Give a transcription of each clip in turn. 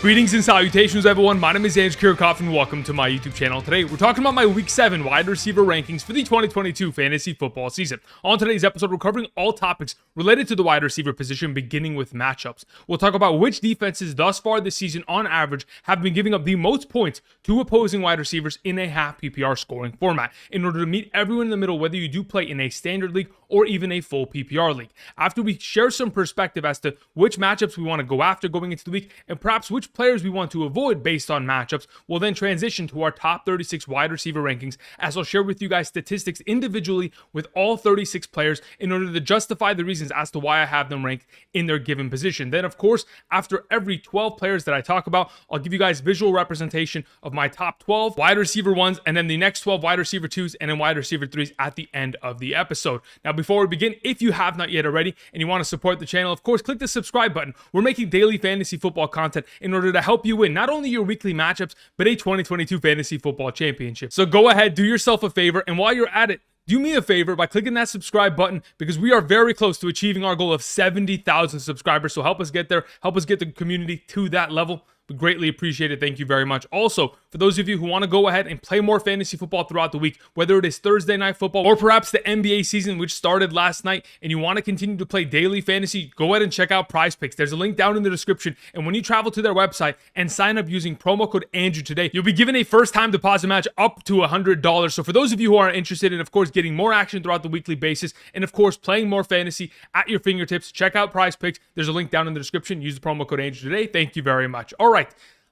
Greetings and salutations, everyone. My name is Kirk, and welcome to my YouTube channel. Today, we're talking about my Week 7 wide receiver rankings for the 2022 fantasy football season. On today's episode, we're covering all topics related to the wide receiver position, beginning with matchups. We'll talk about which defenses thus far this season, on average, have been giving up the most points to opposing wide receivers in a half PPR scoring format, in order to meet everyone in the middle, whether you do play in a standard league or even a full PPR league. After we share some perspective as to which matchups we want to go after going into the week, and perhaps which players we want to avoid based on matchups, we'll then transition to our top 36 wide receiver rankings, as I'll share with you guys statistics individually with all 36 players in order to justify the reasons as to why I have them ranked in their given position. Then, of course, after every 12 players that I talk about, I'll give you guys visual representation of my top 12 wide receiver ones, and then the next 12 wide receiver twos and then wide receiver threes at the end of the episode. Now, before we begin, if you have not yet already and you want to support the channel, of course, click the subscribe button. We're making daily fantasy football content in order to help you win not only your weekly matchups, but a 2022 fantasy football championship. So go ahead, do yourself a favor, and while you're at it, do me a favor by clicking that subscribe button, because we are very close to achieving our goal of 70,000 subscribers. So help us get there, help us get the community to that level. We greatly appreciate it. Thank you very much. Also, for those of you who want to go ahead and play more fantasy football throughout the week, whether it is Thursday night football or perhaps the NBA season, which started last night, and you want to continue to play daily fantasy, go ahead and check out Prize Picks. There's a link down in the description. And when you travel to their website and sign up using promo code Andrew today, you'll be given a first-time deposit match up to $100. So for those of you who are interested in, of course, getting more action throughout the weekly basis, and of course, playing more fantasy at your fingertips, check out Prize Picks. There's a link down in the description. Use the promo code Andrew today. Thank you very much. All right.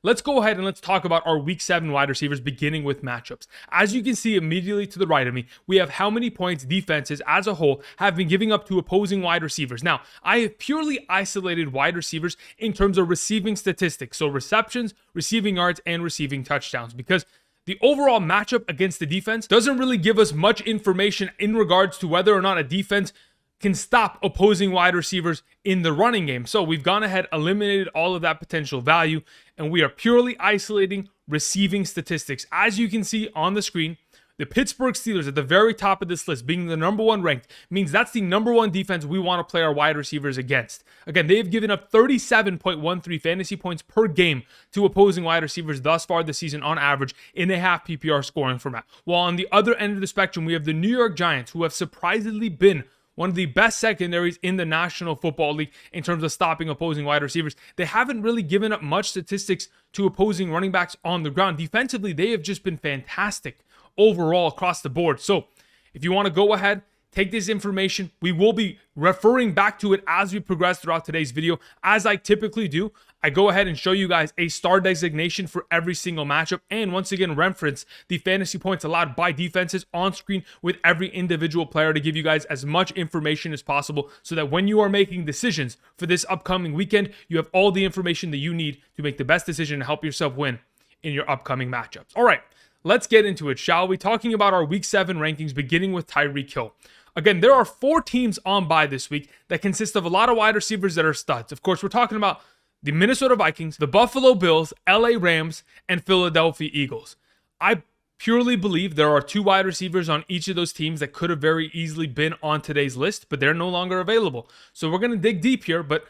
Let's go ahead and let's talk about our Week 7 wide receivers, beginning with matchups. As you can see immediately to the right of me, we have how many points defenses as a whole have been giving up to opposing wide receivers. Now, I have purely isolated wide receivers in terms of receiving statistics, so receptions, receiving yards, and receiving touchdowns, because the overall matchup against the defense doesn't really give us much information in regards to whether or not a defense can stop opposing wide receivers in the running game. So we've gone ahead, eliminated all of that potential value, and we are purely isolating receiving statistics. As you can see on the screen, the Pittsburgh Steelers at the very top of this list, being the number one ranked, means that's the number one defense we want to play our wide receivers against. Again, they have given up 37.13 fantasy points per game to opposing wide receivers thus far this season on average in a half PPR scoring format. While on the other end of the spectrum, we have the New York Giants, who have surprisingly been one of the best secondaries in the National Football League in terms of stopping opposing wide receivers. They haven't really given up much statistics to opposing running backs on the ground. Defensively, they have just been fantastic overall across the board. So if you want to go ahead, take this information. We will be referring back to it as we progress throughout today's video. As I typically do, I go ahead and show you guys a star designation for every single matchup, and once again reference the fantasy points allowed by defenses on screen with every individual player to give you guys as much information as possible, so that when you are making decisions for this upcoming weekend, you have all the information that you need to make the best decision to help yourself win in your upcoming matchups. All right, let's get into it, shall we? Talking about our Week 7 rankings, beginning with Tyreek Hill. Again, there are 4 teams on bye this week that consist of a lot of wide receivers that are studs. Of course, we're talking about the Minnesota Vikings, the Buffalo Bills, LA Rams, and Philadelphia Eagles. I purely believe there are 2 wide receivers on each of those teams that could have very easily been on today's list, but they're no longer available. So we're going to dig deep here, but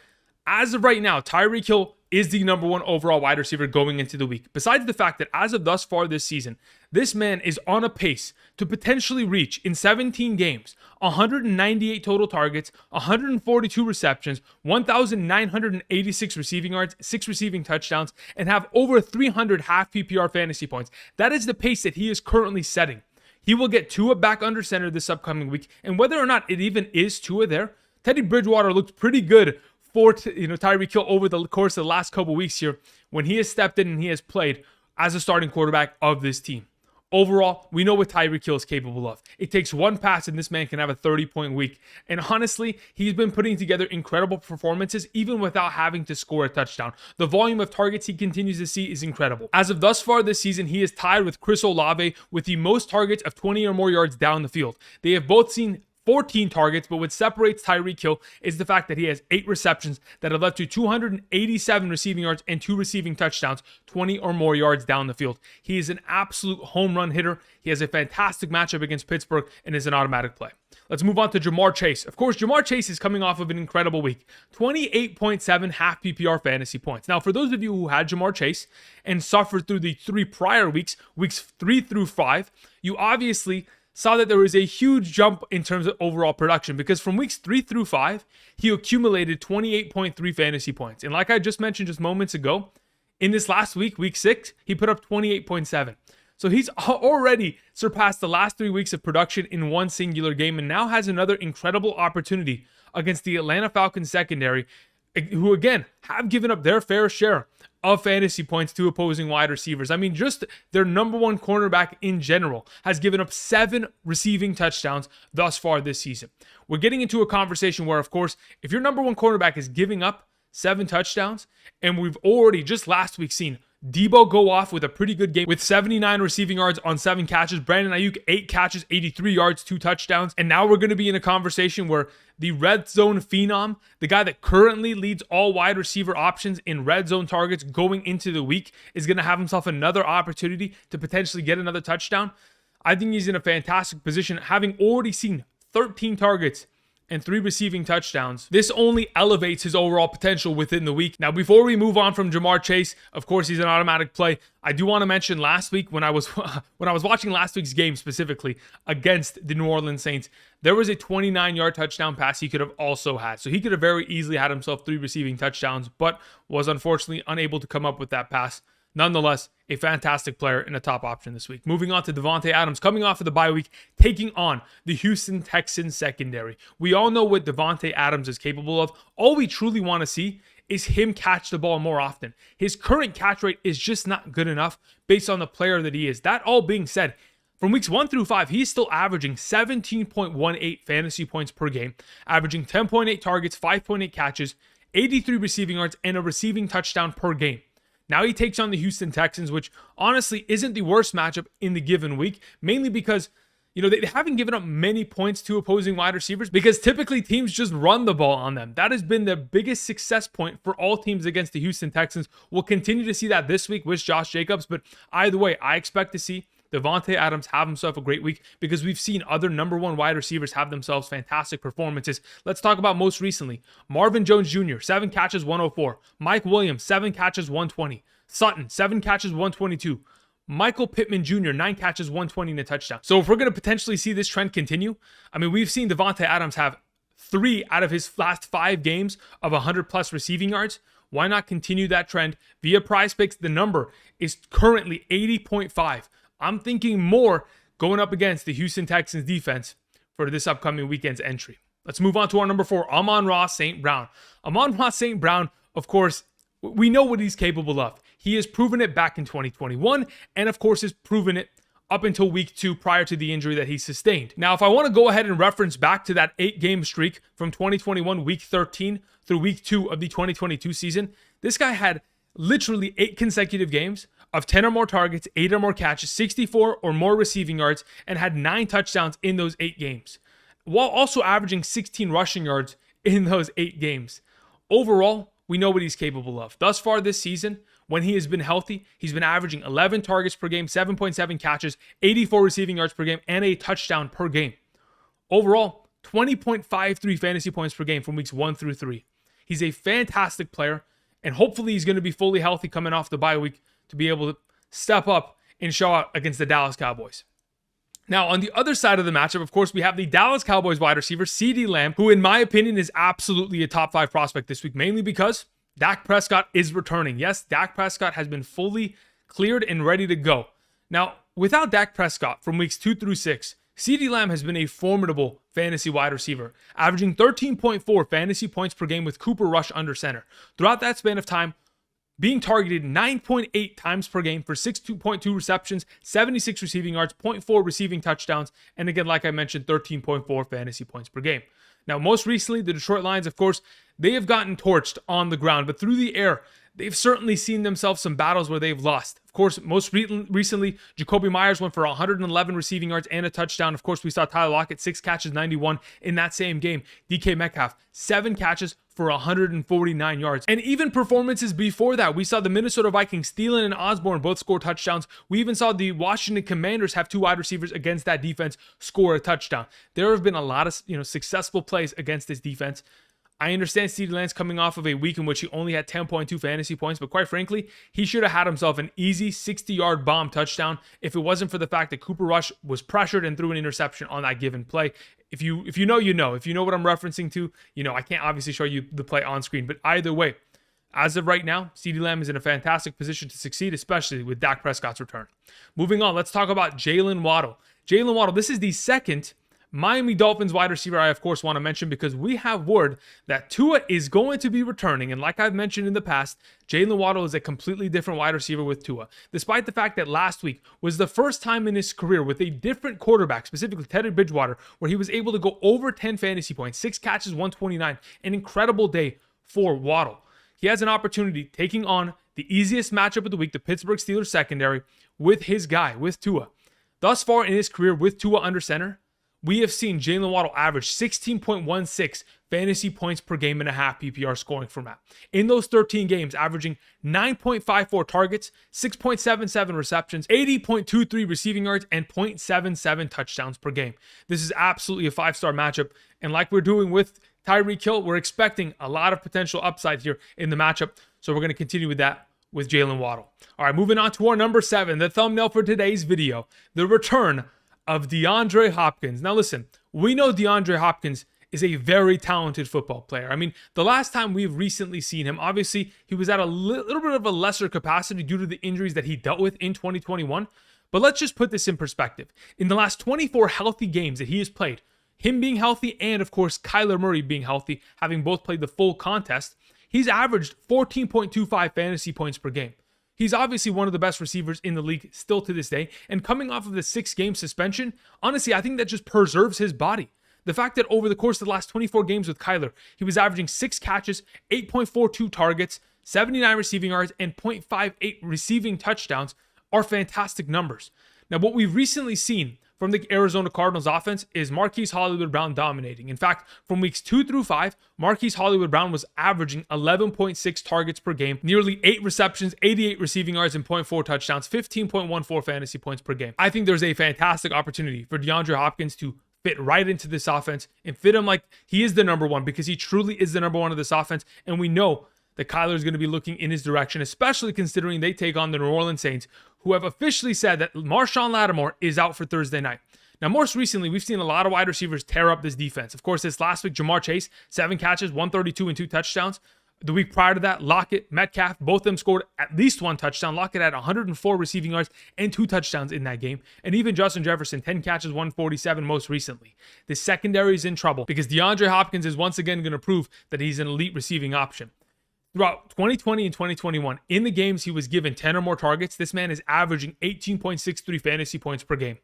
as of right now, Tyreek Hill is the number 1 overall wide receiver going into the week. Besides the fact that as of thus far this season, this man is on a pace to potentially reach, in 17 games, 198 total targets, 142 receptions, 1,986 receiving yards, 6 receiving touchdowns, and have over 300 half PPR fantasy points. That is the pace that he is currently setting. He will get Tua back under center this upcoming week, and whether or not it even is Tua there, Teddy Bridgewater looked pretty good for Tyreek Hill over the course of the last couple weeks here, when he has stepped in and he has played as a starting quarterback of this team. Overall, we know what Tyreek Hill is capable of. It takes one pass and this man can have a 30-point week. And honestly, he's been putting together incredible performances even without having to score a touchdown. The volume of targets he continues to see is incredible. As of thus far this season, he is tied with Chris Olave with the most targets of 20 or more yards down the field. They have both seen 14 targets, but what separates Tyreek Hill is the fact that he has 8 receptions that have led to 287 receiving yards and 2 receiving touchdowns, 20 or more yards down the field. He is an absolute home run hitter. He has a fantastic matchup against Pittsburgh and is an automatic play. Let's move on to Ja'Marr Chase. Of course, Ja'Marr Chase is coming off of an incredible week. 28.7 half PPR fantasy points. Now, for those of you who had Ja'Marr Chase and suffered through the 3 prior weeks, weeks 3 through 5, you obviously saw that there was a huge jump in terms of overall production, because from weeks 3 through 5, he accumulated 28.3 fantasy points. And like I just mentioned just moments ago, in this last week, week 6, he put up 28.7. So he's already surpassed the last 3 weeks of production in one singular game, and now has another incredible opportunity against the Atlanta Falcons secondary, who again have given up their fair share of fantasy points to opposing wide receivers. I mean, just their number one cornerback in general has given up 7 receiving touchdowns thus far this season. We're getting into a conversation where, of course, if your number one cornerback is giving up 7 touchdowns, and we've already just last week seen Deebo go off with a pretty good game with 79 receiving yards on 7 catches. Brandin Aiyuk, 8 catches, 83 yards, 2 touchdowns. And now we're going to be in a conversation where the red zone phenom, the guy that currently leads all wide receiver options in red zone targets going into the week, is going to have himself another opportunity to potentially get another touchdown. I think he's in a fantastic position, having already seen 13 targets and 3 receiving touchdowns. This only elevates his overall potential within the week. Now, before we move on from Ja'Marr Chase, of course, he's an automatic play. I do want to mention last week when I was watching last week's game specifically against the New Orleans Saints, there was a 29-yard touchdown pass he could have also had. So he could have very easily had himself 3 receiving touchdowns, but was unfortunately unable to come up with that pass. Nonetheless, a fantastic player and a top option this week. Moving on to Davante Adams, coming off of the bye week, taking on the Houston Texans secondary. We all know what Davante Adams is capable of. All we truly want to see is him catch the ball more often. His current catch rate is just not good enough based on the player that he is. That all being said, from weeks 1 through 5, he's still averaging 17.18 fantasy points per game, averaging 10.8 targets, 5.8 catches, 83 receiving yards, and a receiving touchdown per game. Now he takes on the Houston Texans, which honestly isn't the worst matchup in the given week, mainly because, they haven't given up many points to opposing wide receivers, because typically teams just run the ball on them. That has been the biggest success point for all teams against the Houston Texans. We'll continue to see that this week with Josh Jacobs, but either way, I expect to see Davante Adams have himself a great week, because we've seen other number 1 wide receivers have themselves fantastic performances. Let's talk about most recently. Marvin Jones Jr., 7 catches, 104. Mike Williams, 7 catches, 120. Sutton, 7 catches, 122. Michael Pittman Jr., 9 catches, 120 and a touchdown. So if we're going to potentially see this trend continue, I mean, we've seen Davante Adams have 3 out of his last 5 games of 100+ receiving yards. Why not continue that trend? Via Prize Picks, the number is currently 80.5. I'm thinking more going up against the Houston Texans defense for this upcoming weekend's entry. Let's move on to our number 4, Amon-Ra St. Brown. Amon-Ra St. Brown, of course, we know what he's capable of. He has proven it back in 2021, and of course has proven it up until week 2 prior to the injury that he sustained. Now, if I want to go ahead and reference back to that 8-game streak from 2021, week 13 through week 2 of the 2022 season, this guy had literally 8 consecutive games of 10 or more targets, 8 or more catches, 64 or more receiving yards, and had 9 touchdowns in those 8 games, while also averaging 16 rushing yards in those 8 games. Overall, we know what he's capable of. Thus far this season, when he has been healthy, he's been averaging 11 targets per game, 7.7 catches, 84 receiving yards per game, and a touchdown per game. Overall, 20.53 fantasy points per game from weeks 1 through 3. He's a fantastic player, and hopefully he's going to be fully healthy coming off the bye week to be able to step up and show out against the Dallas Cowboys. Now, on the other side of the matchup, of course, we have the Dallas Cowboys wide receiver, CeeDee Lamb, who in my opinion is absolutely a top 5 prospect this week, mainly because Dak Prescott is returning. Yes, Dak Prescott has been fully cleared and ready to go. Now, without Dak Prescott from weeks 2 through 6, CeeDee Lamb has been a formidable fantasy wide receiver, averaging 13.4 fantasy points per game with Cooper Rush under center. Throughout that span of time, being targeted 9.8 times per game for 6.2 receptions, 76 receiving yards, 0.4 receiving touchdowns, and again, like I mentioned, 13.4 fantasy points per game. Now, most recently, the Detroit Lions, of course, they have gotten torched on the ground, but through the air, they've certainly seen themselves some battles where they've lost. Of course, most recently, Jakobi Meyers went for 111 receiving yards and a touchdown. Of course, we saw Tyler Lockett, 6 catches, 91 in that same game. DK Metcalf, 7 catches for 149 yards. And even performances before that, we saw the Minnesota Vikings, Thielen and Osborne both score touchdowns. We even saw the Washington Commanders have 2 wide receivers against that defense score a touchdown. There have been a lot of successful plays against this defense. I understand CeeDee Lamb's coming off of a week in which he only had 10.2 fantasy points, but quite frankly, he should have had himself an easy 60-yard bomb touchdown if it wasn't for the fact that Cooper Rush was pressured and threw an interception on that given play. If you know, you know. If you know what I'm referencing to, I can't obviously show you the play on screen, but either way, as of right now, CeeDee Lamb is in a fantastic position to succeed, especially with Dak Prescott's return. Moving on, let's talk about Jaylen Waddle. Jaylen Waddle, this is the second Miami Dolphins wide receiver I, of course, want to mention because we have word that Tua is going to be returning. And like I've mentioned in the past, Jaylen Waddle is a completely different wide receiver with Tua. Despite the fact that last week was the first time in his career with a different quarterback, specifically Teddy Bridgewater, where he was able to go over 10 fantasy points, 6 catches, 129, an incredible day for Waddle. He has an opportunity taking on the easiest matchup of the week, the Pittsburgh Steelers secondary, with his guy, with Tua. Thus far in his career with Tua under center, we have seen Jaylen Waddle average 16.16 fantasy points per game and a half PPR scoring format. In those 13 games, averaging 9.54 targets, 6.77 receptions, 80.23 receiving yards, and 0.77 touchdowns per game. This is absolutely a 5-star matchup. And like we're doing with Tyreek Hill, we're expecting a lot of potential upside here in the matchup. So we're going to continue with that with Jaylen Waddle. All right, moving on to our number 7, the thumbnail for today's video, the return of DeAndre Hopkins. Now listen, we know DeAndre Hopkins is a very talented football player. I mean, the last time we've recently seen him, obviously he was at a little bit of a lesser capacity due to the injuries that he dealt with in 2021. But let's just put this in perspective. In the last 24 healthy games that he has played, him being healthy and of course Kyler Murray being healthy, having both played the full contest, he's averaged 14.25 fantasy points per game. He's obviously one of the best receivers in the league still to this day. And coming off of the 6-game suspension, honestly, I think that just preserves his body. The fact that over the course of the last 24 games with Kyler, he was averaging 6 catches, 8.42 targets, 79 receiving yards, and 0.58 receiving touchdowns are fantastic numbers. Now, what we've recently seen from the Arizona Cardinals offense is Marquise Hollywood-Brown dominating. In fact, from weeks 2 through 5, Marquise Hollywood-Brown was averaging 11.6 targets per game, nearly 8 receptions, 88 receiving yards, and 0.4 touchdowns, 15.14 fantasy points per game. I think there's a fantastic opportunity for DeAndre Hopkins to fit right into this offense and fit him like he is the number one, because he truly is the number one of this offense. And we know that Kyler is going to be looking in his direction, especially considering they take on the New Orleans Saints, who have officially said that Marshawn Lattimore is out for Thursday night. Now, most recently, we've seen a lot of wide receivers tear up this defense. Of course, this last week, Jamar Chase, 7 catches, 132 and 2 touchdowns. The week prior to that, Lockett, Metcalf, both of them scored at least 1 touchdown. Lockett had 104 receiving yards and 2 touchdowns in that game. And even Justin Jefferson, 10 catches, 147 most recently. The secondary is in trouble because DeAndre Hopkins is once again going to prove that he's an elite receiving option. Throughout 2020 and 2021, in the games he was given 10 or more targets, this man is averaging 18.63 fantasy points per game.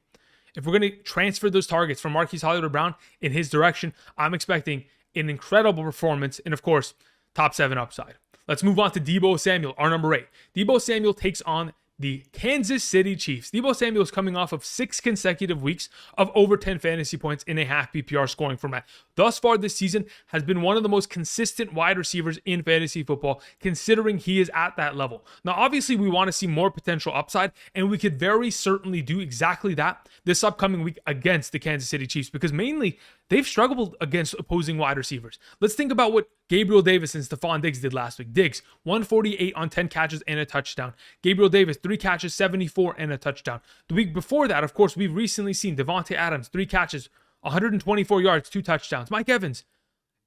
If we're going to transfer those targets from Marquise Hollywood-Brown in his direction, I'm expecting an incredible performance and, of course, top 7 upside. Let's move on to Deebo Samuel, our number 8. Deebo Samuel takes on the Kansas City Chiefs. Deebo Samuel is coming off of 6 consecutive weeks of over 10 fantasy points in a half PPR scoring format. Thus far this season has been one of the most consistent wide receivers in fantasy football, considering he is at that level. Now, obviously, we want to see more potential upside, and we could very certainly do exactly that this upcoming week against the Kansas City Chiefs, because mainly they've struggled against opposing wide receivers. Let's think about what Gabriel Davis and Stephon Diggs did last week. Diggs, 148 on 10 catches and a touchdown. Gabriel Davis, 3 catches, 74 and a touchdown. The week before that, of course, we've recently seen Davante Adams, 3 catches, 124 yards, 2 touchdowns. Mike Evans,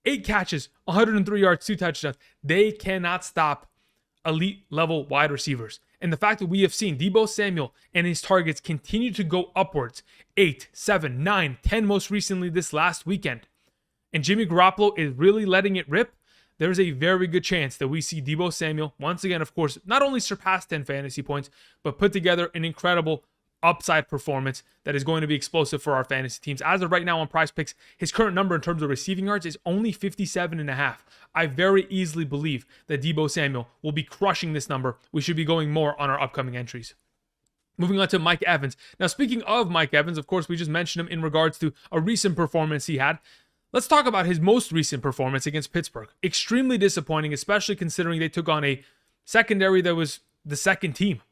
8 catches, 103 yards, 2 touchdowns. They cannot stop elite level wide receivers. And the fact that we have seen Deebo Samuel and his targets continue to go upwards, 8, 7, 9, 10 most recently this last weekend, and Jimmy Garoppolo is really letting it rip, there's a very good chance that we see Deebo Samuel, once again, of course, not only surpass 10 fantasy points, but put together an incredible upside performance that is going to be explosive for our fantasy teams. As of right now on Prize Picks, his current number in terms of receiving yards is only 57.5. I very easily believe that Deebo Samuel will be crushing this number. We should be going more on our upcoming entries. Moving on to Mike Evans. Now, speaking of Mike Evans, of course, we just mentioned him in regards to a recent performance he had. Let's talk about his most recent performance against Pittsburgh. Extremely disappointing, especially considering they took on a secondary that was the second team,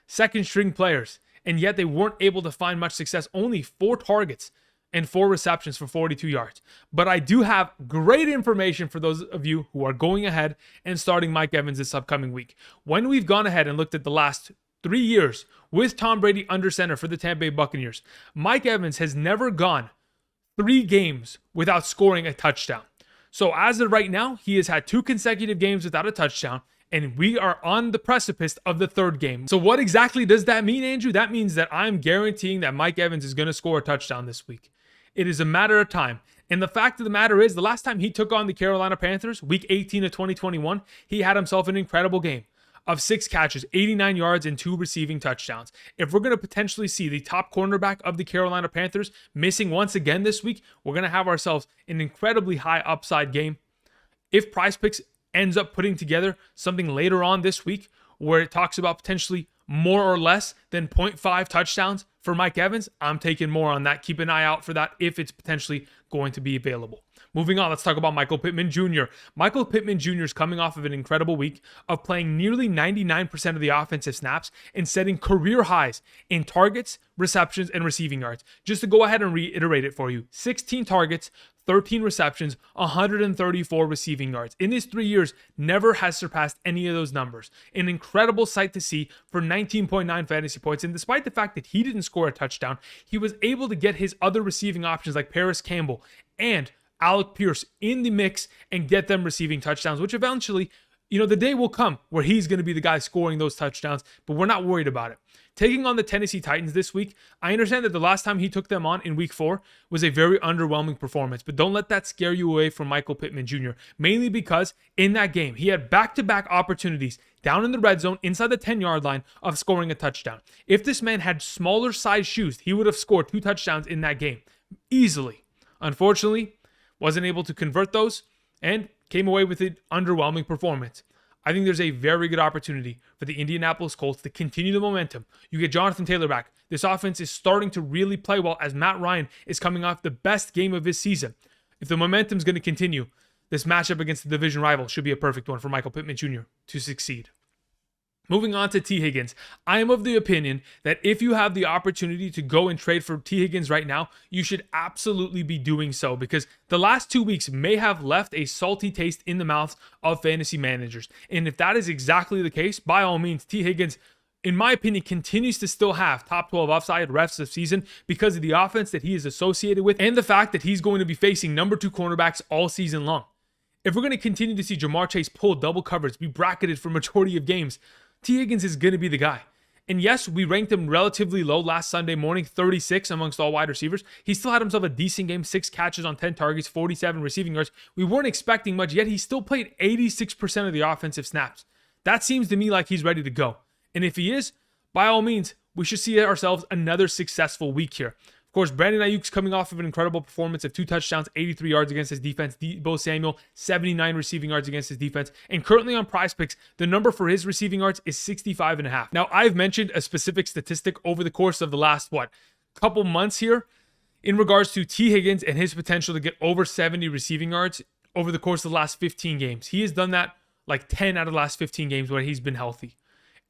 second string players, and yet they weren't able to find much success. Only 4 targets and 4 receptions for 42 yards. But I do have great information for those of you who are going ahead and starting Mike Evans this upcoming week. When we've gone ahead and looked at the last 3 years with Tom Brady under center for the Tampa Bay Buccaneers, Mike Evans has never gone 3 games without scoring a touchdown. So as of right now, he has had 2 consecutive games without a touchdown, and we are on the precipice of the 3rd game. So what exactly does that mean, Andrew? That means that I'm guaranteeing that Mike Evans is going to score a touchdown this week. It is a matter of time. And the fact of the matter is, the last time he took on the Carolina Panthers, week 18 of 2021, he had himself an incredible game of 6 catches, 89 yards, and 2 receiving touchdowns. If we're going to potentially see the top cornerback of the Carolina Panthers missing once again this week, we're going to have ourselves an incredibly high upside game. If Prize Picks ends up putting together something later on this week where it talks about potentially more or less than 0.5 touchdowns for Mike Evans, I'm taking more on that. Keep an eye out for that if it's potentially going to be available. Moving on, let's talk about Michael Pittman Jr. Michael Pittman Jr. is coming off of an incredible week of playing nearly 99% of the offensive snaps and setting career highs in targets, receptions, and receiving yards. Just to go ahead and reiterate it for you, 16 targets, 13 receptions, 134 receiving yards. In his 3 years, never has surpassed any of those numbers. An incredible sight to see for 19.9 fantasy points. And despite the fact that he didn't score a touchdown, he was able to get his other receiving options like Paris Campbell and Alec Pierce in the mix and get them receiving touchdowns, which eventually, the day will come where he's going to be the guy scoring those touchdowns, but we're not worried about it. Taking on the Tennessee Titans this week, I understand that the last time he took them on in week 4 was a very underwhelming performance, but don't let that scare you away from Michael Pittman Jr., mainly because in that game, he had back-to-back opportunities down in the red zone inside the 10-yard line of scoring a touchdown. If this man had smaller size shoes, he would have scored 2 touchdowns in that game easily. Unfortunately, wasn't able to convert those and came away with an underwhelming performance. I think there's a very good opportunity for the Indianapolis Colts to continue the momentum. You get Jonathan Taylor back. This offense is starting to really play well as Matt Ryan is coming off the best game of his season. If the momentum is going to continue, this matchup against the division rival should be a perfect one for Michael Pittman Jr. to succeed. Moving on to T. Higgins, I am of the opinion that if you have the opportunity to go and trade for T. Higgins right now, you should absolutely be doing so because the last 2 weeks may have left a salty taste in the mouths of fantasy managers. And if that is exactly the case, by all means, T. Higgins, in my opinion, continues to still have top 12 upside rest of season because of the offense that he is associated with and the fact that he's going to be facing number 2 cornerbacks all season long. If we're going to continue to see Jamar Chase pull double coverage, be bracketed for majority of games, T. Higgins is going to be the guy. And yes, we ranked him relatively low last Sunday morning, 36 amongst all wide receivers. He still had himself a decent game, 6 catches on 10 targets, 47 receiving yards. We weren't expecting much, yet he still played 86% of the offensive snaps. That seems to me like he's ready to go. And if he is, by all means, we should see ourselves another successful week here. Of course, Brandon Aiyuk's coming off of an incredible performance of 2 touchdowns, 83 yards against his defense. Deebo Samuel, 79 receiving yards against his defense. And currently on Prize Picks, the number for his receiving yards is 65.5. Now, I've mentioned a specific statistic over the course of the last, couple months here in regards to T. Higgins and his potential to get over 70 receiving yards over the course of the last 15 games. He has done that like 10 out of the last 15 games where he's been healthy.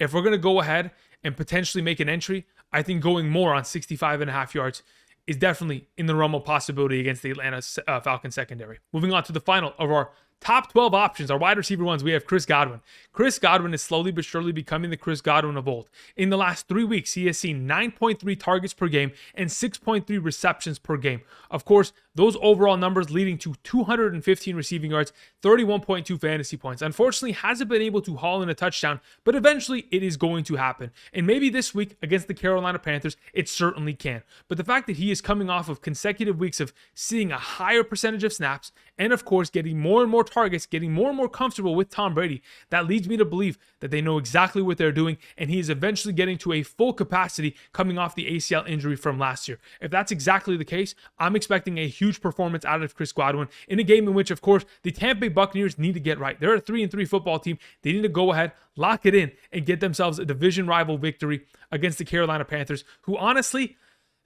If we're going to go ahead and potentially make an entry, I think going more on 65.5 yards is definitely in the realm of possibility against the Atlanta Falcons secondary. Moving on to the final of our top 12 options, our wide receiver ones, we have Chris Godwin. Chris Godwin is slowly but surely becoming the Chris Godwin of old. In the last 3 weeks, he has seen 9.3 targets per game and 6.3 receptions per game. Of course, those overall numbers leading to 215 receiving yards, 31.2 fantasy points. Unfortunately, hasn't been able to haul in a touchdown, but eventually it is going to happen. And maybe this week against the Carolina Panthers, it certainly can. But the fact that he is coming off of consecutive weeks of seeing a higher percentage of snaps and, of course, getting more and more targets, getting more and more comfortable with Tom Brady. That leads me to believe that they know exactly what they're doing, and he is eventually getting to a full capacity coming off the ACL injury from last year. If that's exactly the case, I'm expecting a huge performance out of Chris Godwin in a game in which, of course, the Tampa Bay Buccaneers need to get right. They're a 3-3 football team. They need to go ahead, lock it in, and get themselves a division rival victory against the Carolina Panthers, who honestly,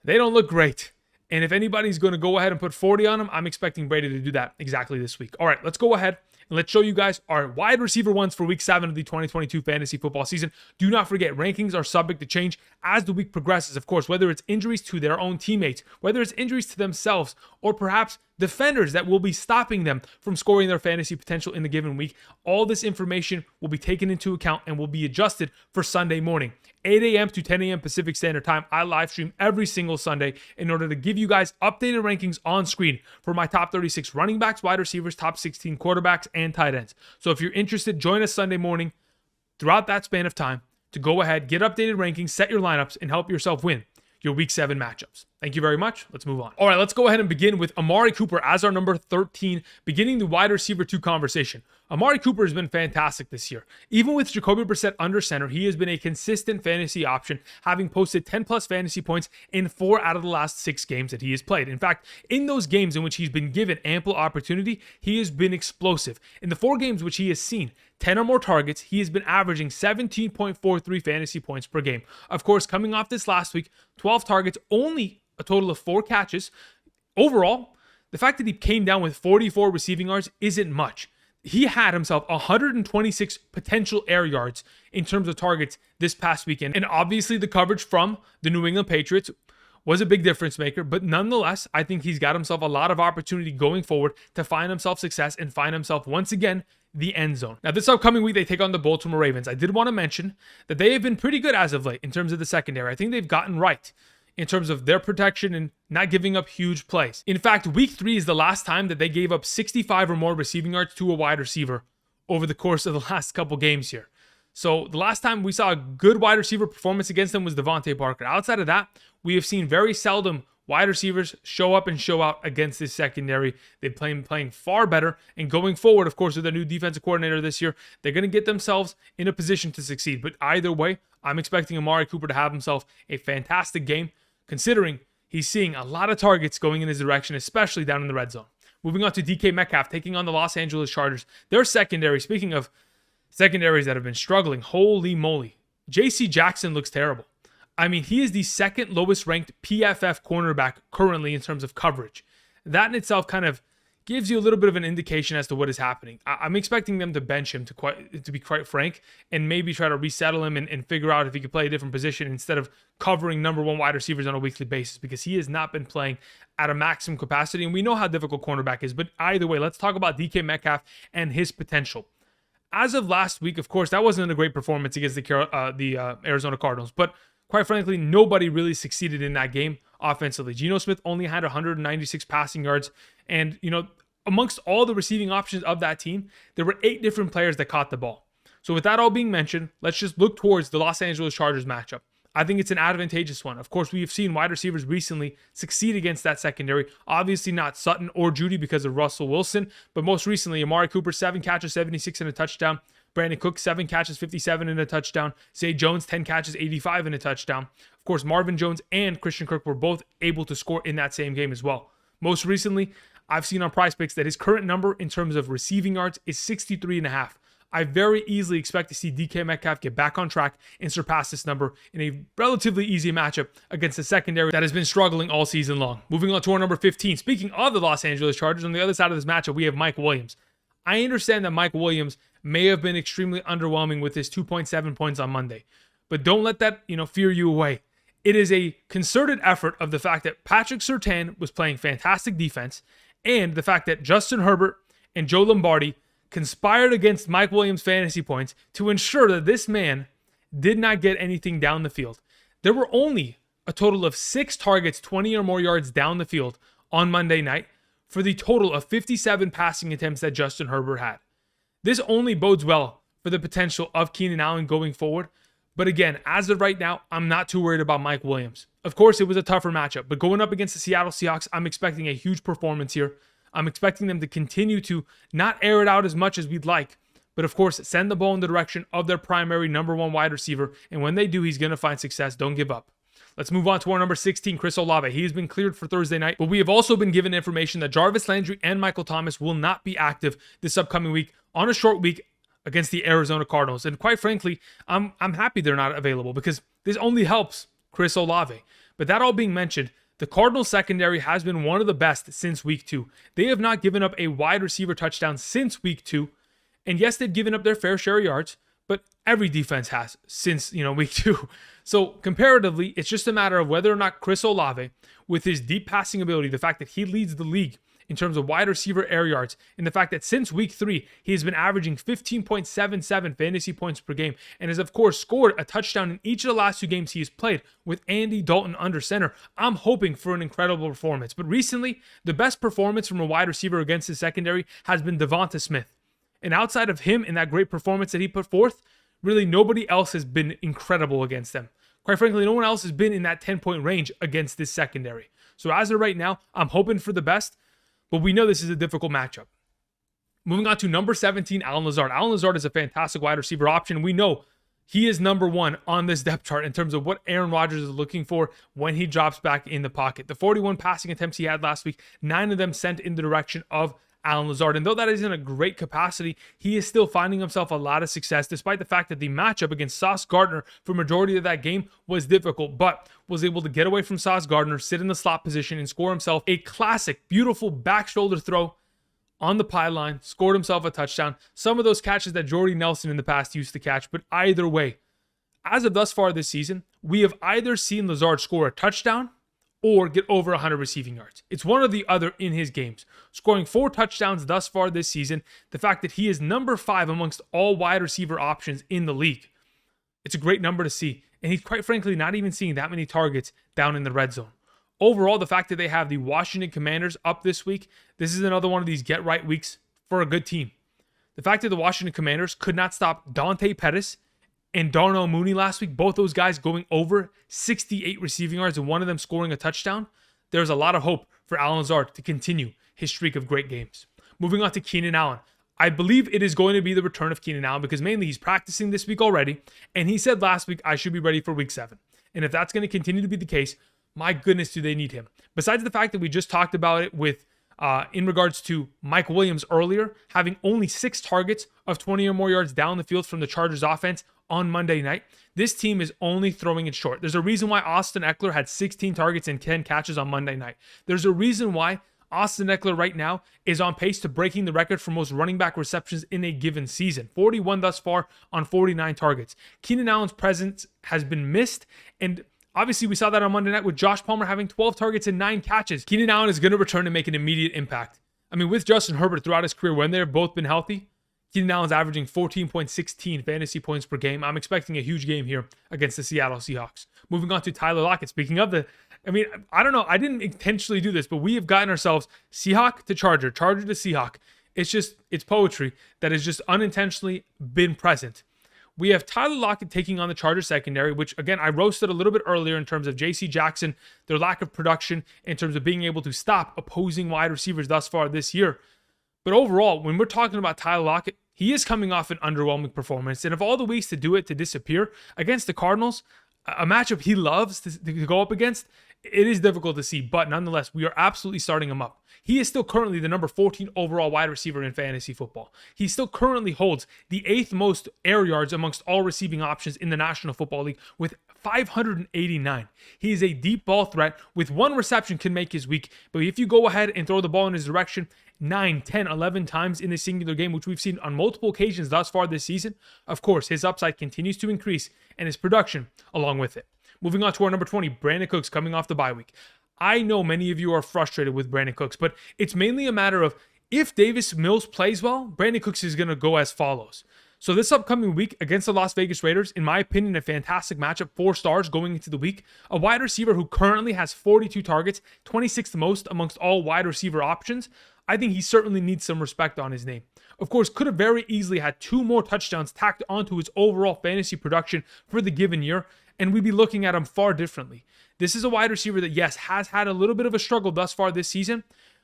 they don't look great. And if anybody's going to go ahead and put 40 on them, I'm expecting Brady to do that exactly this week. All right, let's go ahead and let's show you guys our wide receiver ones for week 7 of the 2022 fantasy football season. Do not forget, rankings are subject to change as the week progresses, of course, whether it's injuries to their own teammates, whether it's injuries to themselves, or perhaps defenders that will be stopping them from scoring their fantasy potential in the given week. All this information will be taken into account and will be adjusted for Sunday morning. 8 a.m. to 10 a.m. Pacific Standard Time. I live stream every single Sunday in order to give you guys updated rankings on screen for my top 36 running backs, wide receivers, top 16 quarterbacks, and tight ends. So if you're interested, join us Sunday morning throughout that span of time to go ahead, get updated rankings, set your lineups, and help yourself win your week 7 matchups. Thank you very much. Let's move on. All right, let's go ahead and begin with Amari Cooper as our number 13, beginning the wide receiver 2 conversation. Amari Cooper has been fantastic this year. Even with Jakobi Brissett under center, he has been a consistent fantasy option, having posted 10+ fantasy points in 4 out of the last 6 games that he has played. In fact, in those games in which he's been given ample opportunity, he has been explosive. In the 4 games which he has seen 10 or more targets, he has been averaging 17.43 fantasy points per game. Of course, coming off this last week, 12 targets, only a total of 4 catches. Overall, the fact that he came down with 44 receiving yards isn't much. He had himself 126 potential air yards in terms of targets this past weekend. And obviously the coverage from the New England Patriots was a big difference maker, but nonetheless, I think he's got himself a lot of opportunity going forward to find himself success and find himself once again the end zone. Now, this upcoming week, they take on the Baltimore Ravens. I did want to mention that they have been pretty good as of late in terms of the secondary. I think they've gotten right in terms of their protection and not giving up huge plays. In fact, week 3 is the last time that they gave up 65 or more receiving yards to a wide receiver over the course of the last couple games here. So the last time we saw a good wide receiver performance against them was Devontae Parker. Outside of that, we have seen very seldom wide receivers show up and show out against this secondary. They've been playing far better. And going forward, of course, with their new defensive coordinator this year, they're going to get themselves in a position to succeed. But either way, I'm expecting Amari Cooper to have himself a fantastic game, considering he's seeing a lot of targets going in his direction, especially down in the red zone. Moving on to DK Metcalf, taking on the Los Angeles Chargers. Their secondary, speaking of secondaries that have been struggling, holy moly, J.C. Jackson looks terrible. I mean, he is the second lowest ranked PFF cornerback currently in terms of coverage. That in itself kind of gives you a little bit of an indication as to what is happening. I'm expecting them to bench him, to be quite frank, and maybe try to resettle him and figure out if he could play a different position instead of covering number 1 wide receivers on a weekly basis, because he has not been playing at a maximum capacity, and we know how difficult cornerback is. But either way, let's talk about DK Metcalf and his potential. As of last week, of course, that wasn't a great performance against the Arizona Cardinals, but quite frankly, nobody really succeeded in that game offensively. Geno Smith only had 196 passing yards. And, amongst all the receiving options of that team, there were 8 different players that caught the ball. So with that all being mentioned, let's just look towards the Los Angeles Chargers matchup. I think it's an advantageous one. Of course, we have seen wide receivers recently succeed against that secondary. Obviously not Sutton or Judy because of Russell Wilson, but most recently, Amari Cooper, 7 catches, 76 and a touchdown. Brandin Cooks, 7 catches, 57 and a touchdown. Zay Jones, 10 catches, 85 and a touchdown. Of course, Marvin Jones and Christian Kirk were both able to score in that same game as well. Most recently, I've seen on Prize Picks that his current number in terms of receiving yards is 63.5. I very easily expect to see DK Metcalf get back on track and surpass this number in a relatively easy matchup against a secondary that has been struggling all season long. Moving on to our number 15. Speaking of the Los Angeles Chargers, on the other side of this matchup, we have Mike Williams. I understand that Mike Williams may have been extremely underwhelming with his 2.7 points on Monday, but don't let that, fear you away. It is a concerted effort of the fact that Patrick Surtain was playing fantastic defense, and the fact that Justin Herbert and Joe Lombardi conspired against Mike Williams' fantasy points to ensure that this man did not get anything down the field. There were only a total of 6 targets, 20 or more yards down the field on Monday night for the total of 57 passing attempts that Justin Herbert had. This only bodes well for the potential of Keenan Allen going forward. But again, as of right now, I'm not too worried about Mike Williams. Of course, it was a tougher matchup, but going up against the Seattle Seahawks, I'm expecting a huge performance here. I'm expecting them to continue to not air it out as much as we'd like, but of course, send the ball in the direction of their primary number one wide receiver. And when they do, he's going to find success. Don't give up. Let's move on to our number 16, Chris Olave. He has been cleared for Thursday night, but we have also been given information that Jarvis Landry and Michael Thomas will not be active this upcoming week on a short week against the Arizona Cardinals. And quite frankly, I'm happy they're not available because this only helps Chris Olave. But that all being mentioned, the Cardinals secondary has been one of the best since week 2. They have not given up a wide receiver touchdown since week 2. And yes, they've given up their fair share of yards, but every defense has since, week 2. So comparatively, it's just a matter of whether or not Chris Olave, with his deep passing ability, the fact that he leads the league in terms of wide receiver air yards, and the fact that since week 3, he has been averaging 15.77 fantasy points per game, and has of course scored a touchdown in each of the last 2 games he has played with Andy Dalton under center. I'm hoping for an incredible performance. But recently, the best performance from a wide receiver against his secondary has been Devonta Smith. And outside of him and that great performance that he put forth, really nobody else has been incredible against them. Quite frankly, no one else has been in that 10-point range against this secondary. So as of right now, I'm hoping for the best, but we know this is a difficult matchup. Moving on to number 17, Allen Lazard. Allen Lazard is a fantastic wide receiver option. We know he is number 1 on this depth chart in terms of what Aaron Rodgers is looking for when he drops back in the pocket. The 41 passing attempts he had last week, 9 of them sent in the direction of Allen Lazard. And though that isn't a great capacity, he is still finding himself a lot of success, despite the fact that the matchup against Sauce Gardner for majority of that game was difficult, but was able to get away from Sauce Gardner, sit in the slot position, and score himself a classic, beautiful back shoulder throw on the pylon, scored himself a touchdown. Some of those catches that Jordy Nelson in the past used to catch, but either way, as of thus far this season, we have either seen Lazard score a touchdown or get over 100 receiving yards. It's one or the other in his games. Scoring 4 touchdowns thus far this season, the fact that he is number 5 amongst all wide receiver options in the league. It's a great number to see, and he's quite frankly not even seeing that many targets down in the red zone. Overall, the fact that they have the Washington Commanders up this week, this is another one of these get-right weeks for a good team. The fact that the Washington Commanders could not stop Dante Pettis and Darnell Mooney last week, both those guys going over 68 receiving yards and one of them scoring a touchdown, there's a lot of hope for Allen Lazard to continue his streak of great games. Moving on to Keenan Allen. I believe it is going to be the return of Keenan Allen because mainly he's practicing this week already, and he said last week, I should be ready for week 7. And if that's going to continue to be the case, my goodness, do they need him. Besides the fact that we just talked about it with in regards to Mike Williams earlier, having only 6 targets of 20 or more yards down the field from the Chargers offense on Monday night, this team is only throwing it short. There's a reason why Austin Eckler had 16 targets and 10 catches on Monday night. There's a reason why Austin Eckler right now is on pace to breaking the record for most running back receptions in a given season. 41 thus far on 49 targets. Keenan Allen's presence has been missed, and obviously, we saw that on Monday night with Josh Palmer having 12 targets and 9 catches. Keenan Allen is going to return and make an immediate impact. I mean, with Justin Herbert throughout his career, when they've both been healthy, Keenan Allen's averaging 14.16 fantasy points per game. I'm expecting a huge game here against the Seattle Seahawks. Moving on to Tyler Lockett. Speaking of I don't know. I didn't intentionally do this, but we have gotten ourselves Seahawk to Charger, Charger to Seahawk. It's poetry that has just unintentionally been present. We have Tyler Lockett taking on the Chargers secondary, which, again, I roasted a little bit earlier in terms of J.C. Jackson, their lack of production in terms of being able to stop opposing wide receivers thus far this year. But overall, when we're talking about Tyler Lockett, he is coming off an underwhelming performance. And of all the ways to do it, to disappear against the Cardinals, a matchup he loves to go up against, it is difficult to see. But nonetheless, we are absolutely starting him up. He is still currently the number 14 overall wide receiver in fantasy football. He still currently holds the 8th most air yards amongst all receiving options in the National Football League with 589. He is a deep ball threat with 1 reception can make his week. But if you go ahead and throw the ball in his direction 9, 10, 11 times in a singular game, which we've seen on multiple occasions thus far this season, of course, his upside continues to increase and his production along with it. Moving on to our number 20, Brandin Cooks coming off the bye week. I know many of you are frustrated with Brandin Cooks, but it's mainly a matter of if Davis Mills plays well, Brandin Cooks is going to go as follows. So this upcoming week against the Las Vegas Raiders, in my opinion, a fantastic matchup, 4 stars going into the week. A wide receiver who currently has 42 targets, 26th most amongst all wide receiver options. I think he certainly needs some respect on his name. Of course, could have very easily had 2 more touchdowns tacked onto his overall fantasy production for the given year, and we'd be looking at him far differently. This is a wide receiver that, yes, has had a little bit of a struggle thus far this season,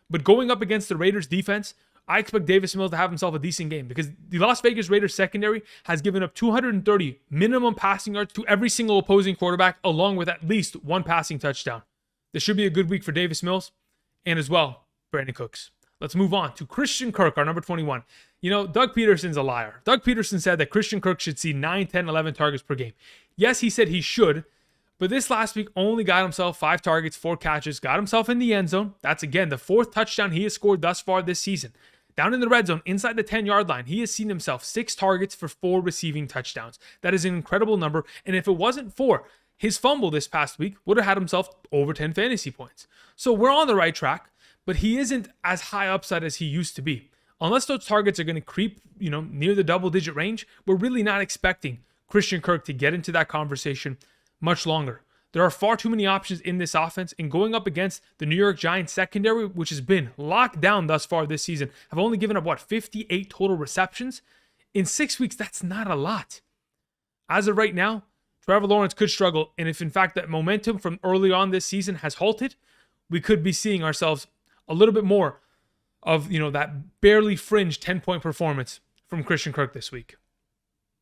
But going up against the Raiders defense, I expect Davis Mills to have himself a decent game because the Las Vegas Raiders secondary has given up 230 minimum passing yards to every single opposing quarterback, along with at least one passing touchdown. This should be a good week for Davis Mills and as well, Brandin Cooks. Let's move on to Christian Kirk, our number 21. You know, Doug Peterson's a liar. Doug Peterson said that Christian Kirk should see 9, 10, 11 targets per game. Yes, he said he should, but this last week only got himself 5 targets, 4 catches, got himself in the end zone. That's, again, the 4th touchdown he has scored thus far this season. Down in the red zone, inside the 10-yard line, he has seen himself 6 targets for 4 receiving touchdowns. That is an incredible number, and if it wasn't for his fumble this past week, would have had himself over 10 fantasy points. So we're on the right track, but he isn't as high upside as he used to be. Unless those targets are going to creep, near the double-digit range, we're really not expecting Christian Kirk to get into that conversation much longer. There are far too many options in this offense, and going up against the New York Giants secondary, which has been locked down thus far this season, have only given up, 58 total receptions? In 6 weeks, that's not a lot. As of right now, Trevor Lawrence could struggle, and if in fact that momentum from early on this season has halted, we could be seeing ourselves a little bit more of, that barely fringe 10-point performance from Christian Kirk this week.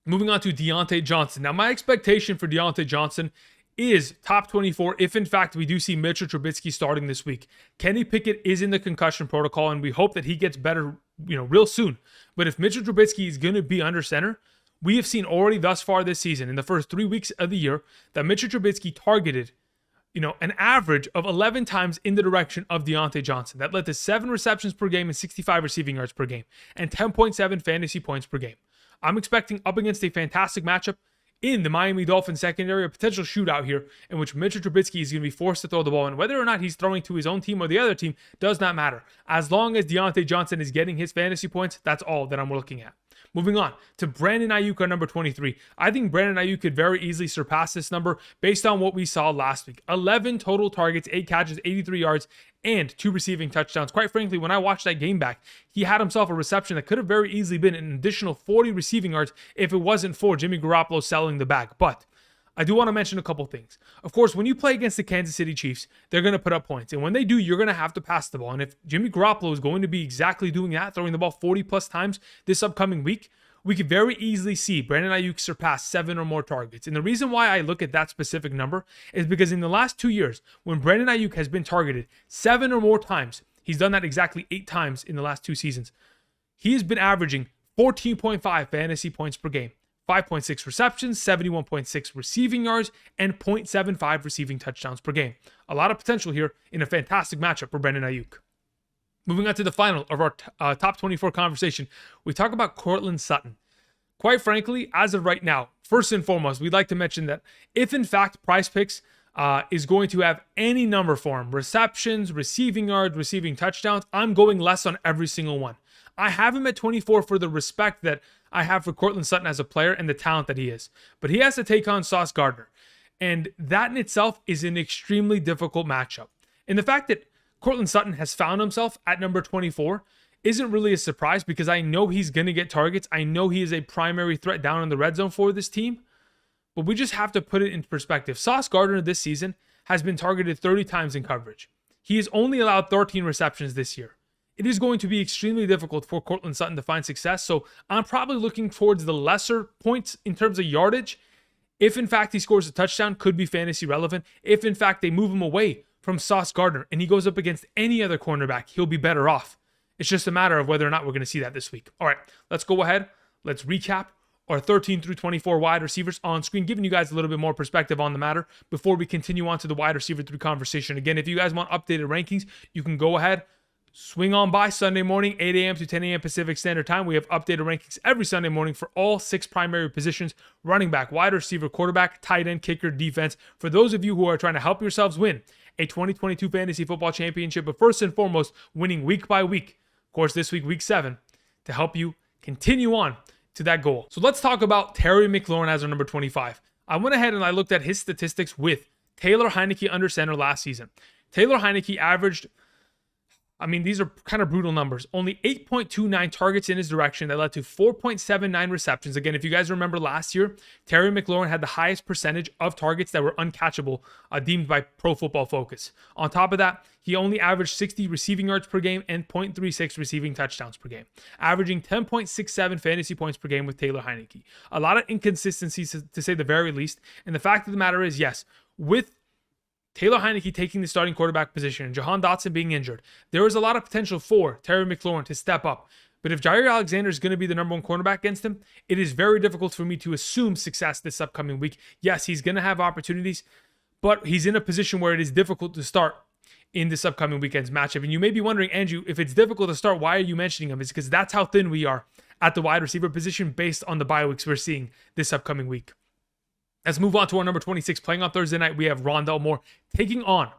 Moving on to Diontae Johnson. Now, my expectation for Diontae Johnson is top 24 if in fact we do see Mitchell Trubisky starting this week. Kenny Pickett is in the concussion protocol, and we hope that he gets better, real soon. But if Mitchell Trubisky is going to be under center, we have seen already thus far this season, in the first 3 weeks of the year, that Mitchell Trubisky targeted, an average of 11 times in the direction of Diontae Johnson. That led to 7 receptions per game and 65 receiving yards per game, and 10.7 fantasy points per game. I'm expecting, up against a fantastic matchup in the Miami Dolphins secondary, a potential shootout here in which Mitchell Trubisky is going to be forced to throw the ball, and whether or not he's throwing to his own team or the other team does not matter. As long as Diontae Johnson is getting his fantasy points, that's all that I'm looking at. Moving on to Brandin Aiyuk, our number 23. I think Brandin Aiyuk could very easily surpass this number based on what we saw last week. 11 total targets, 8 catches, 83 yards, and 2 receiving touchdowns. Quite frankly, when I watched that game back, he had himself a reception that could have very easily been an additional 40 receiving yards if it wasn't for Jimmy Garoppolo selling the bag. But I do want to mention a couple things. Of course, when you play against the Kansas City Chiefs, they're going to put up points. And when they do, you're going to have to pass the ball. And if Jimmy Garoppolo is going to be exactly doing that, throwing the ball 40 plus times this upcoming week, we could very easily see Brandin Aiyuk surpass 7 or more targets. And the reason why I look at that specific number is because in the last 2 years, when Brandin Aiyuk has been targeted 7 or more times, he's done that exactly 8 times in the last 2 seasons, he has been averaging 14.5 fantasy points per game, 5.6 receptions, 71.6 receiving yards, and 0.75 receiving touchdowns per game. A lot of potential here in a fantastic matchup for Brandin Aiyuk. Moving on to the final of our top 24 conversation, we talk about Courtland Sutton. Quite frankly, as of right now, first and foremost, we'd like to mention that if in fact Prize Picks is going to have any number for him, receptions, receiving yards, receiving touchdowns, I'm going less on every single one. I have him at 24 for the respect that I have for Courtland Sutton as a player and the talent that he is. But he has to take on Sauce Gardner. And that in itself is an extremely difficult matchup. And the fact that Courtland Sutton has found himself at number 24 isn't really a surprise because I know he's going to get targets. I know he is a primary threat down in the red zone for this team. But we just have to put it into perspective. Sauce Gardner this season has been targeted 30 times in coverage. He has only allowed 13 receptions this year. It is going to be extremely difficult for Courtland Sutton to find success. So I'm probably looking towards the lesser points in terms of yardage. If in fact he scores a touchdown, could be fantasy relevant. If in fact they move him away from Sauce Gardner and he goes up against any other cornerback, he'll be better off. It's just a matter of whether or not we're going to see that this week. All right, let's go ahead. Let's recap our 13 through 24 wide receivers on screen, giving you guys a little bit more perspective on the matter before we continue on to the wide receiver 3 conversation. Again, if you guys want updated rankings, you can go ahead, swing on by Sunday morning, 8 a.m. to 10 a.m. Pacific Standard Time. We have updated rankings every Sunday morning for all 6 primary positions: running back, wide receiver, quarterback, tight end, kicker, defense. For those of you who are trying to help yourselves win a 2022 Fantasy Football Championship, but first and foremost, winning week by week. Of course, this week 7, to help you continue on to that goal. So let's talk about Terry McLaurin as our number 25. I went ahead and I looked at his statistics with Taylor Heineke under center last season. Taylor Heineke averaged I mean, these are kind of brutal numbers. Only 8.29 targets in his direction that led to 4.79 receptions. Again, if you guys remember last year, Terry McLaurin had the highest percentage of targets that were uncatchable, deemed by Pro Football Focus. On top of that, he only averaged 60 receiving yards per game and 0.36 receiving touchdowns per game, averaging 10.67 fantasy points per game with Taylor Heinicke. A lot of inconsistencies, to say the very least. And the fact of the matter is, yes, with Taylor Heinicke taking the starting quarterback position and Jahan Dotson being injured, there is a lot of potential for Terry McLaurin to step up. But if Jair Alexander is going to be the number one cornerback against him, it is very difficult for me to assume success this upcoming week. Yes, he's going to have opportunities, but he's in a position where it is difficult to start in this upcoming weekend's matchup. And you may be wondering, Andrew, if it's difficult to start, why are you mentioning him? It's because that's how thin we are at the wide receiver position based on the bye weeks we're seeing this upcoming week. Let's move on to our number 26. Playing on Thursday night, we have Rondale Moore taking on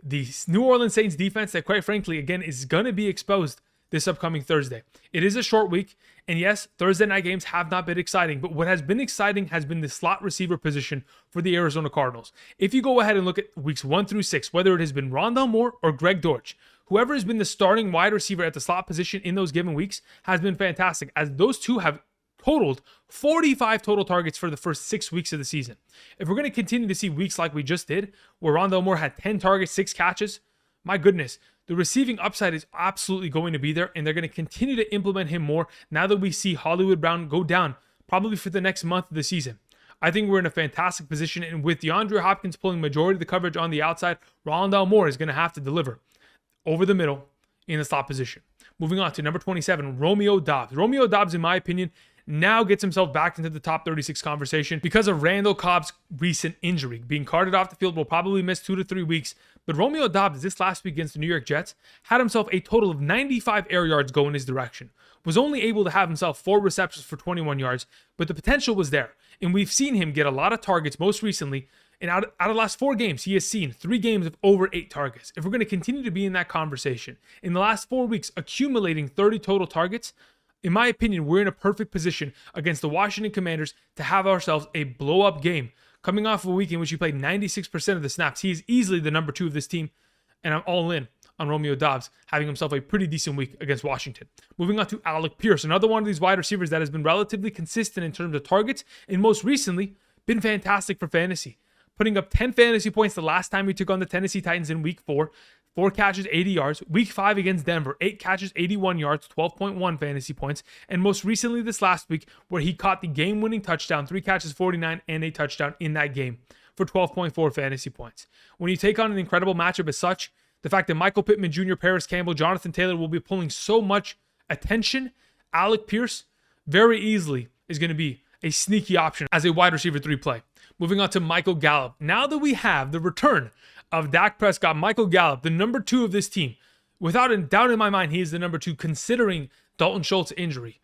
the New Orleans Saints defense that, quite frankly, again, is going to be exposed this upcoming Thursday. It is a short week, and yes, Thursday night games have not been exciting, but what has been exciting has been the slot receiver position for the Arizona Cardinals. If you go ahead and look at weeks 1 through 6, whether it has been Rondale Moore or Greg Dortch, whoever has been the starting wide receiver at the slot position in those given weeks has been fantastic, as those two have totaled 45 total targets for the first 6 weeks of the season. If we're going to continue to see weeks like we just did, where Rondale Moore had 10 targets, 6 catches, my goodness, the receiving upside is absolutely going to be there, and they're going to continue to implement him more now that we see Hollywood Brown go down probably for the next month of the season. I think we're in a fantastic position, and with DeAndre Hopkins pulling majority of the coverage on the outside, Rondale Moore is going to have to deliver over the middle in the slot position. Moving on to number 27, Romeo Doubs. Romeo Doubs, in my opinion, now gets himself back into the top 36 conversation because of Randall Cobb's recent injury. Being carted off the field, will probably miss 2 to 3 weeks. But Romeo Doubs, this last week against the New York Jets, had himself a total of 95 air yards go in his direction. Was only able to have himself 4 receptions for 21 yards, but the potential was there. And we've seen him get a lot of targets most recently. And out of the last 4 games, he has seen 3 games of over 8 targets. If we're going to continue to be in that conversation, in the last 4 weeks, accumulating 30 total targets, in my opinion, we're in a perfect position against the Washington Commanders to have ourselves a blow-up game. Coming off of a week in which he played 96% of the snaps, he is easily the number 2 of this team, and I'm all in on Romeo Doubs having himself a pretty decent week against Washington. Moving on to Alec Pierce, another one of these wide receivers that has been relatively consistent in terms of targets, and most recently, been fantastic for fantasy. Putting up 10 fantasy points the last time he took on the Tennessee Titans in week 4. 4 catches, 80 yards. Week 5 against Denver, 8 catches, 81 yards, 12.1 fantasy points. And most recently this last week, where he caught the game-winning touchdown, 3 catches, 49, and a touchdown in that game for 12.4 fantasy points. When you take on an incredible matchup as such, the fact that Michael Pittman Jr., Paris Campbell, Jonathan Taylor will be pulling so much attention, Alec Pierce very easily is going to be a sneaky option as a wide receiver 3 play. Moving on to Michael Gallup. Now that we have the return of Dak Prescott, Michael Gallup, the number 2 of this team, without a doubt in my mind, he is the number 2 considering Dalton Schultz's injury.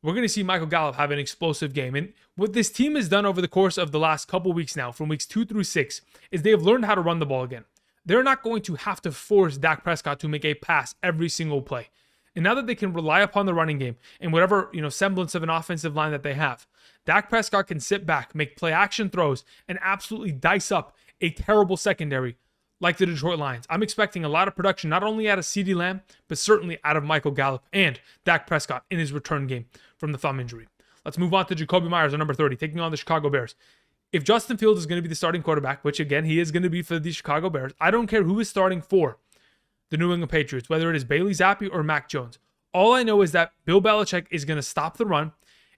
We're going to see Michael Gallup have an explosive game. And what this team has done over the course of the last couple weeks now, from weeks 2 through 6, is they have learned how to run the ball again. They're not going to have to force Dak Prescott to make a pass every single play. And now that they can rely upon the running game and whatever, semblance of an offensive line that they have, Dak Prescott can sit back, make play action throws, and absolutely dice up a terrible secondary like the Detroit Lions. I'm expecting a lot of production, not only out of CeeDee Lamb, but certainly out of Michael Gallup and Dak Prescott in his return game from the thumb injury. Let's move on to Jakobi Meyers, number 30, taking on the Chicago Bears. If Justin Fields is going to be the starting quarterback, which again, he is going to be for the Chicago Bears, I don't care who is starting for the New England Patriots, whether it is Bailey Zappi or Mac Jones. All I know is that Bill Belichick is going to stop the run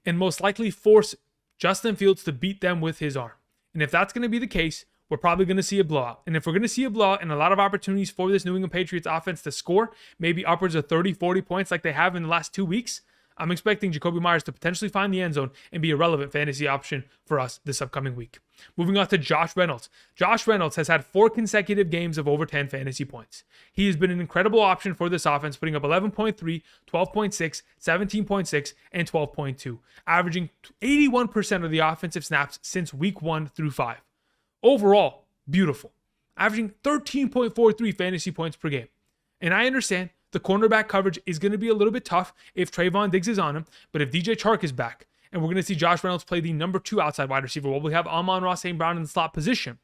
and most likely force Justin Fields to beat them with his arm. And if that's going to be the case, we're probably going to see a blowout. And if we're going to see a blowout and a lot of opportunities for this New England Patriots offense to score, maybe upwards of 30, 40 points like they have in the last 2 weeks, I'm expecting Jakobi Meyers to potentially find the end zone and be a relevant fantasy option for us this upcoming week. Moving on to Josh Reynolds. Josh Reynolds has had 4 consecutive games of over 10 fantasy points. He has been an incredible option for this offense, putting up 11.3, 12.6, 17.6, and 12.2, averaging 81% of the offensive snaps since week 1 through 5. Overall, beautiful. Averaging 13.43 fantasy points per game. And I understand the cornerback coverage is going to be a little bit tough if Trayvon Diggs is on him, but if DJ Chark is back, and we're going to see Josh Reynolds play the number 2 outside wide receiver while we have Amon-Ra St. Brown in the slot position,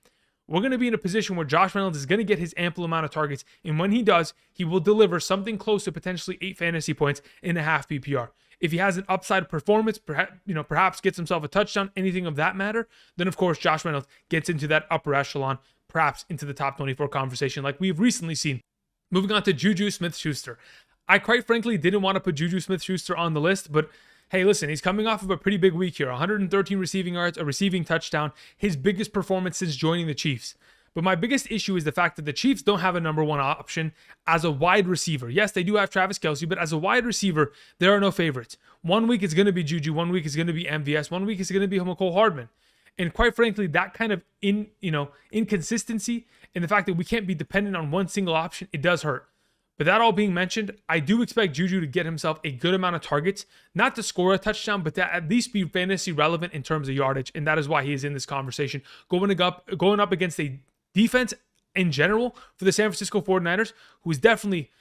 we're going to be in a position where Josh Reynolds is going to get his ample amount of targets. And when he does, he will deliver something close to potentially 8 fantasy points in a half PPR. If he has an upside performance, perhaps gets himself a touchdown, anything of that matter, then of course Josh Reynolds gets into that upper echelon, perhaps into the top 24 conversation like we've recently seen. Moving on to JuJu Smith-Schuster. I quite frankly didn't want to put JuJu Smith-Schuster on the list, but hey, listen, he's coming off of a pretty big week here. 113 receiving yards, a receiving touchdown, his biggest performance since joining the Chiefs. But my biggest issue is the fact that the Chiefs don't have a number one option as a wide receiver. Yes, they do have Travis Kelce, but as a wide receiver, there are no favorites. 1 week it's going to be JuJu, 1 week it's going to be MVS, 1 week it's going to be Mecole Hardman. And quite frankly, that kind of inconsistency and the fact that we can't be dependent on one single option, it does hurt. But that all being mentioned, I do expect JuJu to get himself a good amount of targets, not to score a touchdown, but to at least be fantasy relevant in terms of yardage. And that is why he is in this conversation. Going up against a defense in general for the San Francisco 49ers, who has definitely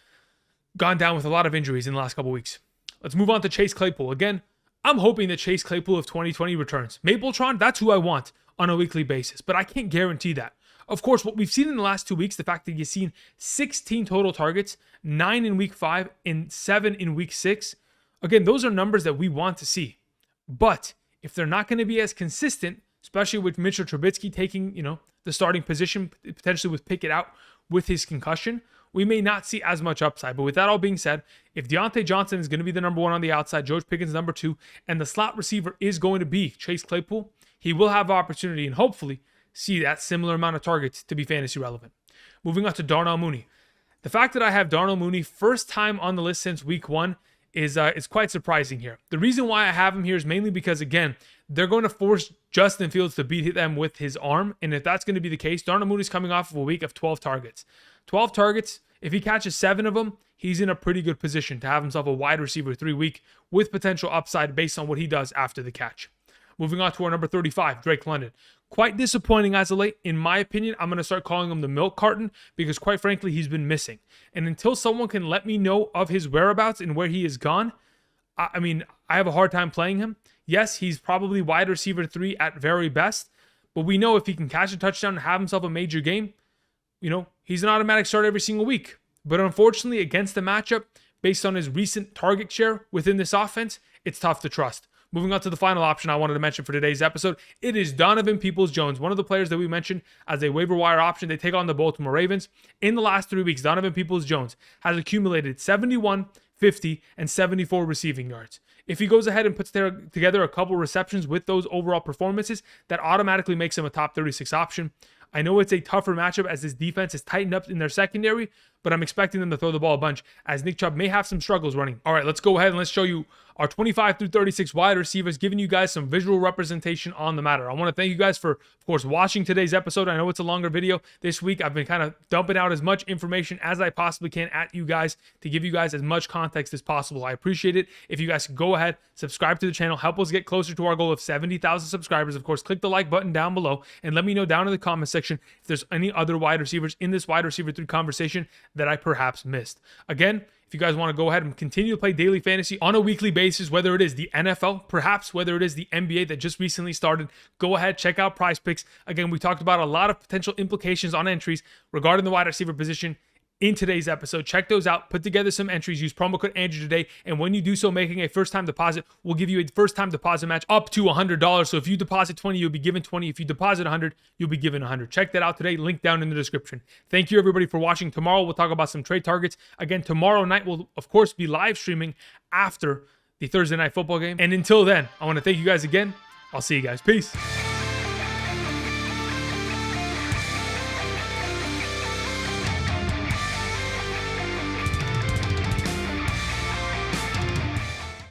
gone down with a lot of injuries in the last couple weeks. Let's move on to Chase Claypool. Again, I'm hoping that Chase Claypool of 2020 returns. Mapletron, that's who I want on a weekly basis, but I can't guarantee that. Of course, what we've seen in the last 2 weeks, the fact that you've seen 16 total targets, 9 in week 5 and 7 in week 6. Again, those are numbers that we want to see. But if they're not going to be as consistent, especially with Mitchell Trubisky taking, the starting position, potentially with Pickett out with his concussion, we may not see as much upside. But with that all being said, if Diontae Johnson is going to be the number 1 on the outside, George Pickens number 2, and the slot receiver is going to be Chase Claypool, he will have opportunity and hopefully see that similar amount of targets to be fantasy relevant. Moving on to Darnell Mooney. The fact that I have Darnell Mooney first time on the list since week 1 is quite surprising here. The reason why I have him here is mainly because, again, they're going to force Justin Fields to beat them with his arm. And if that's going to be the case, Darnell Mooney's coming off of a week of 12 targets. 12 targets, if he catches 7 of them, he's in a pretty good position to have himself a wide receiver 3 week with potential upside based on what he does after the catch. Moving on to our number 35, Drake London. Quite disappointing as of late. In my opinion, I'm going to start calling him the milk carton because quite frankly, he's been missing. And until someone can let me know of his whereabouts and where he is gone, I have a hard time playing him. Yes, he's probably wide receiver 3 at very best, but we know if he can catch a touchdown and have himself a major game, he's an automatic start every single week. But unfortunately, against the matchup, based on his recent target share within this offense, it's tough to trust. Moving on to the final option I wanted to mention for today's episode, it is Donovan Peoples-Jones, one of the players that we mentioned as a waiver wire option. They take on the Baltimore Ravens. In the last 3 weeks, Donovan Peoples-Jones has accumulated 71, 50, and 74 receiving yards. If he goes ahead and puts together a couple receptions with those overall performances, that automatically makes him a top 36 option. I know it's a tougher matchup as this defense is tightened up in their secondary, but I'm expecting them to throw the ball a bunch as Nick Chubb may have some struggles running. All right, let's go ahead and let's show you our 25 through 36 wide receivers, giving you guys some visual representation on the matter. I want to thank you guys for, of course, watching today's episode. I know it's a longer video this week. I've been kind of dumping out as much information as I possibly can at you guys to give you guys as much context as possible. I appreciate it. If you guys could go ahead, subscribe to the channel, help us get closer to our goal of 70,000 subscribers. Of course, click the like button down below and let me know down in the comment section if there's any other wide receivers in this wide receiver 3 conversation that I perhaps missed. Again, if you guys want to go ahead and continue to play daily fantasy on a weekly basis, whether it is the NFL, perhaps whether it is the NBA that just recently started, go ahead, check out Prize Picks. Again, we talked about a lot of potential implications on entries regarding the wide receiver position in today's episode. Check those out, put together some entries, use promo code Andrew today, and when you do so, making a first-time deposit, we'll give you a first-time deposit match up to $100. So if you deposit 20, you'll be given 20. If you deposit 100, you'll be given 100. Check that out today, link down in the description. Thank you everybody for watching. Tomorrow we'll talk about some trade targets. Again, tomorrow night we'll of course be live streaming after the Thursday night football game. And until then, I want to thank you guys again. I'll see you guys. Peace.